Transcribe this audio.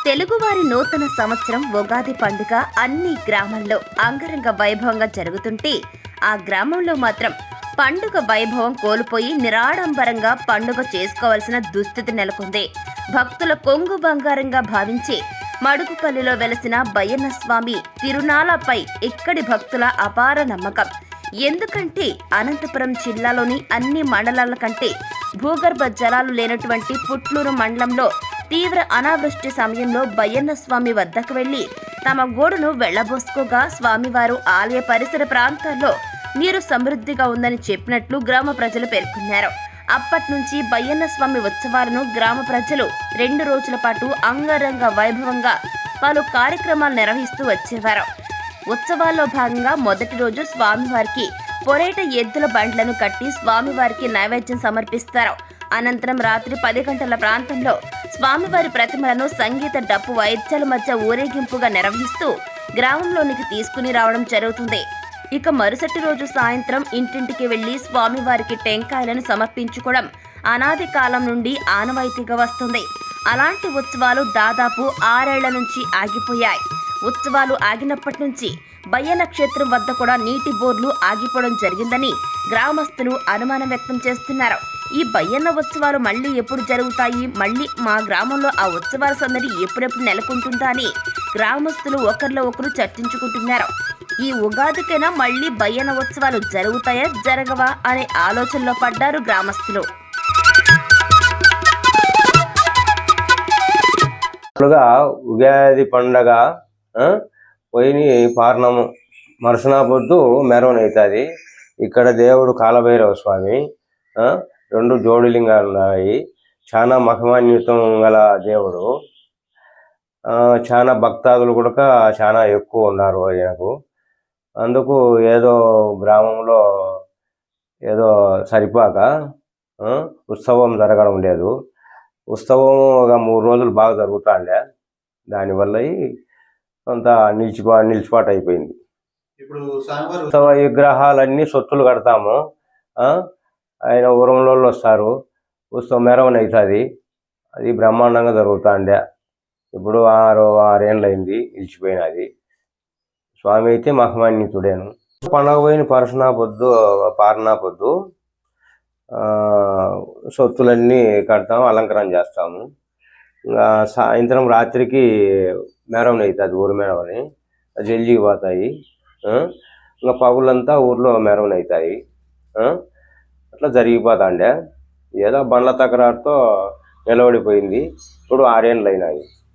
తెలుగువారి నూతన సంవత్సరం ఉగాది పండుగ అన్ని గ్రామాల్లో అంగరంగ వైభవంగా జరుగుతుంటే ఆ గ్రామంలో మాత్రం పండుగ వైభవం కోల్పోయి నిరాడంబరంగా పండుగ చేసుకోవాల్సిన దుస్థితి నెలకొంది. భక్తుల కొంగు బంగారంగా భావించి మడుగుపల్లిలో వెలసిన బయ్యన్న స్వామి తిరునాళ్లపై ఇక్కడి భక్తుల అపార నమ్మకం. ఎందుకంటే అనంతపురం జిల్లాలోని అన్ని మండలాల కంటే భూగర్భ జలాలు లేనటువంటి పుట్లూరు మండలంలో తీవ్ర అనావృష్టి సమయంలో బయ్యన్న స్వామి వద్దకు వెళ్లి తమ గోడును వెళ్లబోసుకోగా స్వామివారు ఆలయ పరిసర ప్రాంతాల్లో నీరు సమృద్ధిగా ఉందని చెప్పినట్లు గ్రామ ప్రజలు పేర్కొన్నారు. అప్పటి నుంచి బయ్యన్న స్వామి ఉత్సవాలను గ్రామ ప్రజలు 2 రోజుల పాటు అంగరంగ వైభవంగా పలు కార్యక్రమాలు నిర్వహిస్తూ వచ్చేవారు. ఉత్సవాల్లో భాగంగా మొదటి రోజు స్వామివారికి పొరేట ఎద్దుల బండ్లను కట్టి స్వామివారికి నైవేద్యం సమర్పిస్తారు. అనంతరం రాత్రి 10 గంటల ప్రాంతంలో స్వామివారి ప్రతిమలను సంగీత డప్పు వాయిద్యాల మధ్య ఊరేగింపుగా నిర్వహిస్తూ గ్రామంలోనికి తీసుకుని రావడం జరుగుతుంది. ఇక మరుసటి రోజు సాయంత్రం ఇంటింటికి వెళ్లి స్వామివారికి టెంకాయలను సమర్పించుకోవడం అనాది కాలం నుండి ఆనవాయితీగా వస్తుంది. అలాంటి ఉత్సవాలు దాదాపు 6 ఏళ్ల నుంచి ఆగిపోయాయి. ఉత్సవాలు ఆగినప్పటి నుంచి బయ్యన్న క్షేత్రం వద్ద కూడా నీటి బోర్లు ఆగిపోవడం జరిగిందని గ్రామస్తులు అనుమానం వ్యక్తం చేస్తున్నారు. ఈ బయ్యన్న ఉత్సవాలు మళ్లీ ఎప్పుడు జరుగుతాయి, మళ్లీ మా గ్రామంలో ఆ ఉత్సవాల సందడి ఎప్పుడెప్పుడు నెలకొంటుందా అని గ్రామస్తులు ఒకరిలో ఒకరు చర్చించుకుంటున్నారు. ఈ ఉగాదికైనా మళ్లీ బయ్యన్న ఉత్సవాలు జరుగుతాయా జరగవా అనే ఆలోచనలో పడ్డారు గ్రామస్తులు. ఉగాది పండగ పోయి పార్ణము మరుసనా పొద్దు మెరవన అవుతుంది. ఇక్కడ దేవుడు కాలభైరవ స్వామి, 2 జ్యోతిర్లింగాలు ఉన్నాయి. చాలా మహిమాన్వితం గల దేవుడు. చాలా భక్తాదులు కూడా చాలా ఎక్కువ ఉన్నారు ఆయనకు. అందుకు ఏదో గ్రామంలో ఏదో సరిపాక ఉత్సవం జరగడం లేదు. ఉత్సవం ఒక 3 రోజులు బాగా జరుగుతుండే, దానివల్ల కొంత నిలిచిపాటు అయిపోయింది. ఇప్పుడు ఉత్సవ విగ్రహాలన్నీ సొత్తులు కడతాము. ఆయన ఊరంలో వస్తారు, ఉత్సవం మెరవన అవుతుంది. అది బ్రహ్మాండంగా జరుగుతుండే. ఇప్పుడు 6 ఏళ్ళు అయింది నిలిచిపోయినది. స్వామి అయితే మహిమాన్వితుడేను. పండగ పోయిన పారనా పొద్దు సొత్తులన్నీ కడతాము, అలంకరణ చేస్తాము. ఇంకా సాయంత్రం రాత్రికి మెరవన అవుతుంది, ఊరు మెరవని జల్జికి పోతాయి. ఇంకా పగులంతా ఊర్లో మెరవన అవుతాయి. అట్లా జరిగిపోతాండే. ఏదో బండ్ల తకరారుతో నిలబడిపోయింది. ఇప్పుడు 6 ఏళ్ళు అయినాయి.